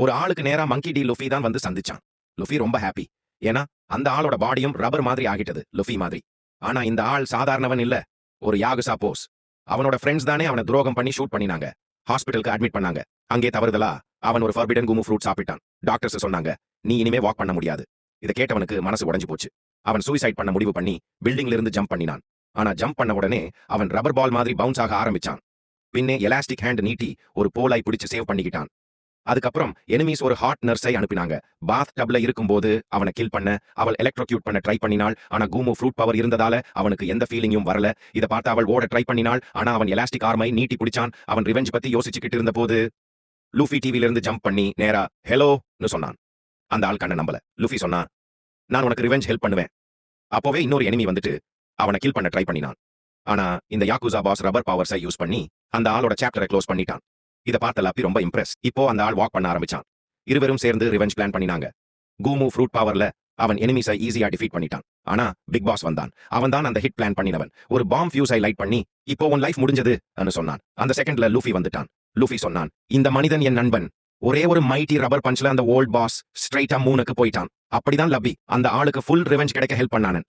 ஒரு ஆளுக்கு நேரா மங்கி டி லுஃபி தான் வந்து சந்திச்சான். லுஃபி ரொம்ப ஹாப்பி. ஏன்னா அந்த ஆளோட பாடியும் ரப்பர் மாதிரி ஆகிட்டது, லுஃபி மாதிரி. ஆனா இந்த ஆள் சாதாரணவன் இல்ல. ஒரு யாகுசா போஸ். அவனோட ஃப்ரெண்ட்ஸ் தானே அவனை துரோகம் பண்ணி ஷூட் பண்ணினாங்க. ஹாஸ்பிட்டலுக்கு அட்மிட் பண்ணாங்க. அங்கே தவறுதலா அவன் ஒரு ஃபர்பிடன் குமு ஃப்ரூட் சாப்பிட்டான். டாக்டர்ஸ் சொன்னாங்க, நீ இனிமே வாக் பண்ண முடியாது. இதை கேட்டவனுக்கு மனசு உடைஞ்சு போச்சு. அவன் சூசைட் பண்ண முடிவு பண்ணி பில்டிங்ல இருந்து ஜம்ப் பண்ணினான். ஆனா ஜம்ப் பண்ண உடனே அவன் ரப்பர் பால் மாதிரி பவுன்ஸ் ஆக ஆரம்பிச்சான். பின்னே எலாஸ்டிக் ஹேண்ட் நீட்டி ஒரு போலாய் பிடிச்சு சேவ் பண்ணிக்கிட்டான். அதுக்கப்புறம் எனிமீஸ் ஒரு ஹாட் நர்ஸை அனுப்பினாங்க. பாத் டப்ல இருக்கும்போது அவனை கில் பண்ண அவள் எலக்ட்ரோக்யூட் பண்ண ட்ரை பண்ணினாள். ஆனா கூமு ஃப்ரூட் பவர் இருந்ததால அவனுக்கு எந்த ஃபீலிங்கும் வரல. இதை பார்த்து அவள் ஓட ட்ரை பண்ணினாள். ஆனா அவன் எலாஸ்டிக் ஆர்மை நீட்டி பிடிச்சான். அவன் ரிவெஞ்ச் பத்தி யோசிச்சுக்கிட்டு இருந்த போது லூஃபி டிவில இருந்து ஜம்ப் பண்ணி நேரா ஹெலோன்னு சொன்னான். அந்த ஆள் கண்ண நம்பல. லூஃபி சொன்னான், நான் உனக்கு ரிவெஞ்ச் ஹெல்ப் பண்ணுவேன். அப்போவே இன்னொரு எனிமி வந்துட்டு அவனை கில் பண்ண ட்ரை பண்ணினான். ஆனா இந்த யாக்குசா பாஸ் ரப்பர் பவர்ஸை யூஸ் பண்ணி அந்த ஆளோட சாப்டரை க்ளோஸ் பண்ணிட்டான். இதை பார்த்த லாப்பி ரொம்ப இம்ப்ரெஸ். இப்போ அந்த ஆள் வாக் பண்ண ஆரம்பிச்சான். இருவரும் சேர்ந்து ரிவெஞ்ச் பிளான் பண்ணினாங்க. கூமு ஃப்ரூட் பவர்ல அவன் எனிமீஸை ஈஸியா டிஃபீட் பண்ணிட்டான். ஆனா பிக் பாஸ் வந்தான். அவன் தான் அந்த ஹிட் பிளான் பண்ணினவன். ஒரு பாம் ஃபியூஸை லைட் பண்ணி இப்போ உன் லைஃப் முடிஞ்சது சொன்னான். அந்த செகண்ட்ல லூஃபி வந்துட்டான். லூஃபி சொன்னான், இந்த மனிதன் என் நண்பன். ஒரே ஒரு மைட்டி ரப்பர் பஞ்ச்ல அந்த ஓல்ட் பாஸ் ஸ்ட்ரைட்டா மூனுக்கு போயிட்டான். அப்படிதான் லப்பி அந்த ஆளுக்கு ஃபுல் ரிவெஞ்ச் கிடைக்க ஹெல்ப் பண்ணானன்.